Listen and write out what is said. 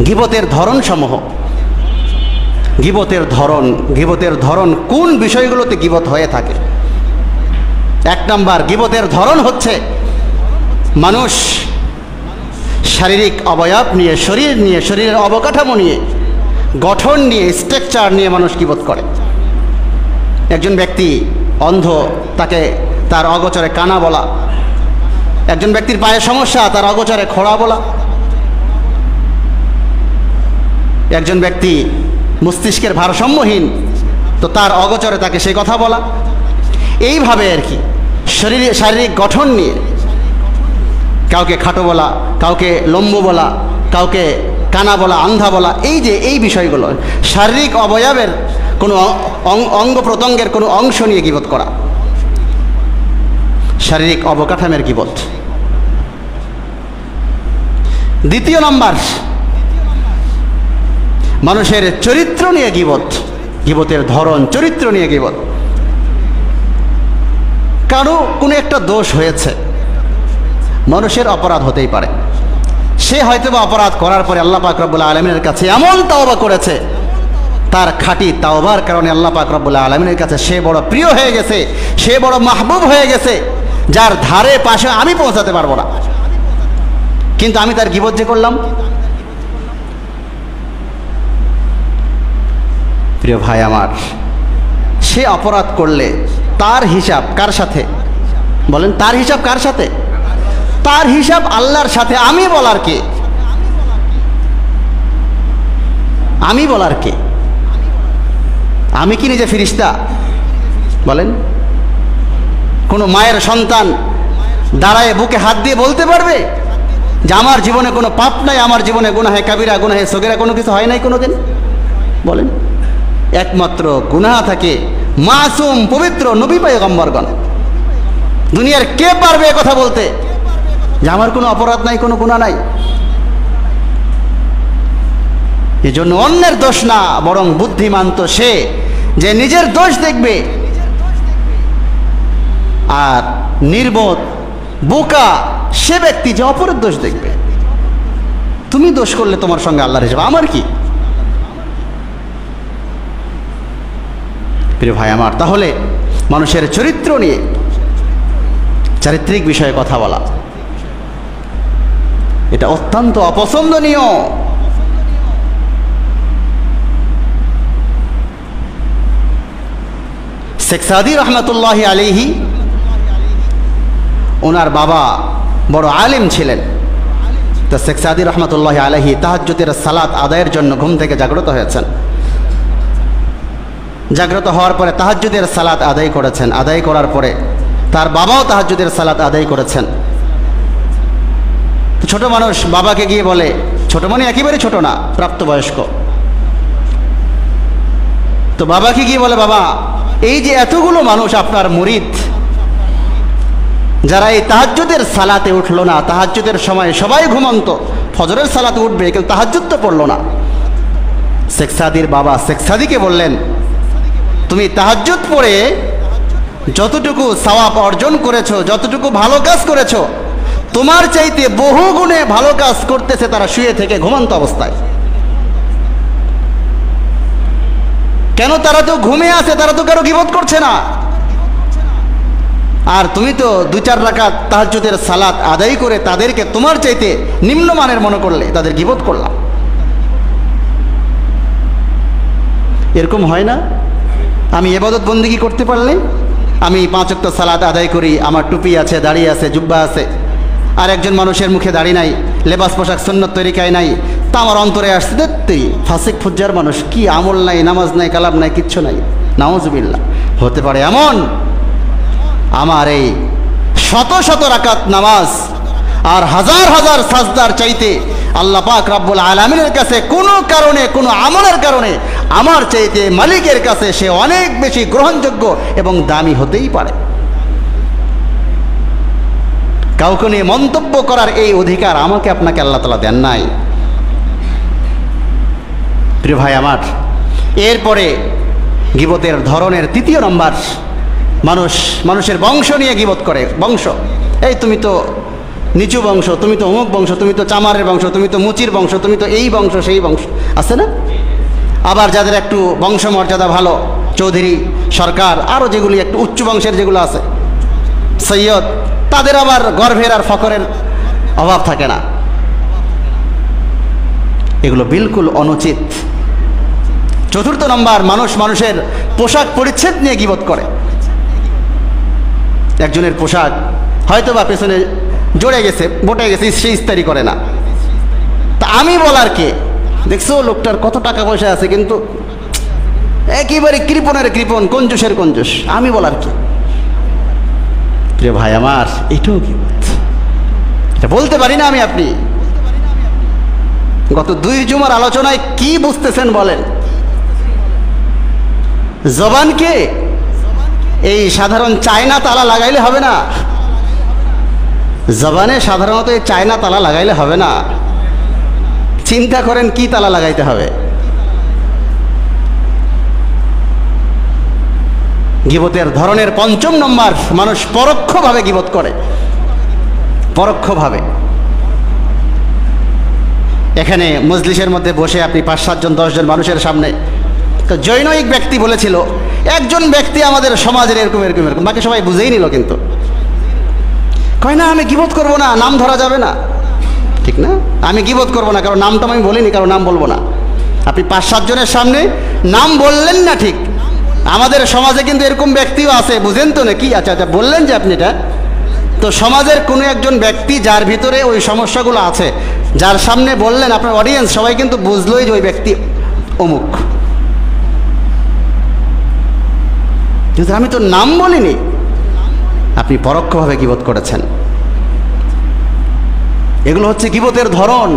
গীবতের ধরন সমূহ, গীবতের ধরন কোন বিষয়গুলোতে গীবত হয়ে থাকে। 1 নম্বর, গীবতের ধরন হচ্ছে মানুষ শারীরিক অবয়ব নিয়ে, শরীর নিয়ে, শরীরের অবকাঠামো নিয়ে, গঠন নিয়ে, স্ট্রাকচার নিয়ে মানুষ গীবত করে। একজন ব্যক্তি অন্ধ, তাকে তার অগোচরে কানা বলা। একজন ব্যক্তির পায়ে সমস্যা, তার অগোচরে খোড়া বলা। একজন ব্যক্তি মস্তিষ্কের ভারসাম্যহীন, তো তার অগোচরে তাকে সেই কথা বলা। এইভাবে আর কি শারীরিক গঠন নিয়ে কাউকে খাটো বলা, কাউকে লম্বু বলা, কাউকে কানা বলা, আন্ধা বলা। এই বিষয়গুলো শারীরিক অবয়বের কোনো অঙ্গ প্রত্যঙ্গের কোনো অংশ নিয়ে গীবত করা, শারীরিক অবকাঠামোর গীবত। 2 নম্বর, মানুষের চরিত্র নিয়ে গীবত, গীবতের ধরন চরিত্র নিয়ে গীবত। কারো কোনো একটা দোষ হয়েছে, মানুষের অপরাধ হতেই পারে, সে হয়তোবা অপরাধ করার পরে আল্লাহ পাক রব্বুল আলামিনের কাছে এমন তাওবা করেছে, তার খাঁটি তাওবার কারণে আল্লাহ পাক রব্বুল আলামিনের কাছে সে বড় প্রিয় হয়ে গেছে, সে বড় মাহবুব হয়ে গেছে, যার ধারে পাশে আমি পৌঁছাতে পারবো না। কিন্তু আমি তার গীবত যে করলাম। প্রিয় ভাই আমার, সে অপরাধ করলে তার হিসাব কার সাথে? বলেন, তার হিসাব কার সাথে? তার হিসাব আল্লাহর সাথে। আমি বলার কে? আমি বলার কে? আমি কি নিজে ফেরেশতা? বলেন, কোনো মায়ের সন্তান দাঁড়ায় বুকে হাত দিয়ে বলতে পারবে যে আমার জীবনে কোনো পাপ নাই, আমার জীবনে গুনাহে কাবিরা, গুনাহে সগীরা কোনো কিছু হয় নাই কোনোদিন? বলেন, একমাত্র গুনাহ থাকে মাসুম পবিত্র নবী পয়গম্বরগণ। দুনিয়ার কে পারবে কথা বলতে যে আমার কোনো অপরাধ নাই, কোনো গুনাহ নাই? এজন্য অন্যের দোষ না, বরং বুদ্ধিমান তো সে যে নিজের দোষ দেখবে। আর নির্বোধ বোকা সে ব্যক্তি যে অপরের দোষ দেখবে। তুমি দোষ করলে তোমার সঙ্গে আল্লাহর হিসাব, আমার কি? প্রিয় ভাই আমার, তাহলে মানুষের চরিত্র নিয়ে, চারিত্রিক বিষয়ে কথা বলা এটা অত্যন্ত অপছন্দনীয়। শেখ সাদী রহমতুল্লাহি আলাইহি, ওনার বাবা বড় আলেম ছিলেন। তো শেখ সাদী রহমতুল্লাহি আলাইহি তাহাজ্জুদের সালাত আদায়ের জন্য ঘুম থেকে জাগ্রত হয়েছেন। জাগ্রত হওয়ার পরে তাহাজ্জুদের সালাত আদায় করেছেন। আদায় করার পরে তার বাবাও তাহাজ্জুদের সালাত আদায় করেছেন। ছোট মানুষ বাবাকে গিয়ে বলে, ছোট মানে একেবারে ছোট না, প্রাপ্তবয়স্ক। তো বাবাকে গিয়ে বলে, বাবা এই যে এতগুলো মানুষ আপনার মুরিদ, যারা এই তাহাজ্জুদের সালাতে উঠলো না, তাহাজ্জুদের সময় সবাই ঘুমন্ত, ফজরের সালাতে উঠবে কিন্তু তাহাজ্জুদ তো পড়লো না। শেখ সাদীর বাবা শেখ সাদীকে বললেন, তুমি তাহাজ্জুদ পড়ে যতটুকু সওয়াব অর্জন করেছো, যতটুকু ভালো কাজ করেছো, তোমার চাইতে বহু গুণে ভালো কাজ করতেছে তারা শুয়ে থেকে ঘুমন্ত অবস্থায়। কেন? তারা তো ঘুমে আছে, তারা তো কারো গীবত করছে না। আর তুমি তো 2-4 রাকাত তাহাজ্জুদের সালাত আদায় করে তাদেরকে তোমার চাইতে নিম্নমানের মনে করলে, তাদের গীবত করলাম। এরকম হয় না? আমি ইবাদত বন্দেগী করতে পারলে, আমি 5 ওয়াক্ত সালাত আদায় করি, আমার টুপি আছে, দাড়ি আছে, জুব্বা আছে, আর একজন মানুষের মুখে দাড়ি নাই, লেবাস পোশাক সুন্নত তরিকায় নাই, তা আমার অন্তরে আসছে দেখতেই ফাসিক ফুজ্জার মানুষ, কি আমল নাই, নামাজ নাই, কালাম নাই, কিচ্ছু নাই। নাউজুবিল্লাহ। হতে পারে এমন আমার এই শত শত রাকাত নামাজ আর হাজার হাজার সাজদার চাইতে আল্লাহ পাক রব্বুল আলামিনের কাছে কোনো কারণে, কোনো আমলের কারণে আমার চাইতে মালিকের কাছে সে অনেক বেশি গ্রহণযোগ্য এবং দামি হতেই পারে। কাউকে নিয়ে মন্তব্য করার এই অধিকার আমাকে আপনাকে আল্লাহ তাআলা দেন নাই। প্রিয় ভাই আমার, এরপরে গীবতের ধরনের 3 নম্বর, মানুষের বংশ নিয়ে গীবত করে। বংশ, এই তুমি তো নিচু বংশ, তুমি তো অমুক বংশ, তুমি তো চামারের বংশ, তুমি তো মুচির বংশ, তুমি তো এই বংশ সেই বংশ, আছে না? আবার যাদের একটু বংশমর্যাদা ভালো, চৌধুরী, সরকার, আরও যেগুলি একটু উচ্চ বংশের যেগুলো আছে, সৈয়দ, তাদের আবার গর্ভের আর ফকরের অভাব থাকে না। এগুলো বিলকুল অনুচিত। চতুর্থ নম্বর, মানুষ মানুষের পোশাক পরিচ্ছদ নিয়ে গীবত করে। একজনের পোশাক হয়তো বা পেছনে জড়ে গেছে, বটে গেছে, সে ইস্তারি করে না, তা আমি বলার কে? দেখছো লোকটার কত টাকা পয়সা আছে, কিন্তু একেবারে কৃপণের কৃপণ, কঞ্জুসের কঞ্জুস, আমি বলার কি? প্রিয় ভাই আমার, এটাও গীবত। এটা বলতে পারি না আমি আপনি। গত 2 জুমার আলোচনায় কি বুঝতেছেন বলেন? জবানকে এই সাধারণ চায়না তালা লাগাইলে হবে না। জবানে সাধারণত এই চায়না তালা লাগাইলে হবে না। চিন্তা করেন কি তালা লাগাইতে হবে। গীবতের ধরনের 5ম নম্বর, মানুষ পরোক্ষভাবে গীবত করে। পরোক্ষভাবে এখানে মজলিসের মধ্যে বসে আপনি 5-7 জন 10 জন মানুষের সামনে, তো জৈনয়িক ব্যক্তি বলেছিল, একজন ব্যক্তি আমাদের সমাজের এরকম এরকম এরকম, বাকি সবাই বুঝেই নিল, কিন্তু কয় না আমি গীবত করব না, নাম ধরা যাবে না, ঠিক না? আমি গীবত করব না, কারণ নামটা আমি বলিনি, কারণ নাম বলবো না। আপনি 5-7 জনের সামনে নাম বললেন না, ঠিক। আমাদের সমাজে কিন্তু এরকম ব্যক্তিও আছে, বুঝেন তো নাকি? আচ্ছা আচ্ছা, বললেন যে আপনি এটা, তো সমাজের কোনো একজন ব্যক্তি যার ভিতরে ওই সমস্যাগুলো আছে, যার সামনে বললেন, আপনার অডিয়েন্স সবাই কিন্তু বুঝলোই যে ওই ব্যক্তি অমুক, কিন্তু আমি তো নাম বলিনি। আপনি পরোক্ষভাবে গীবত করেছেন। এগুলো হচ্ছে গীবতের ধরন।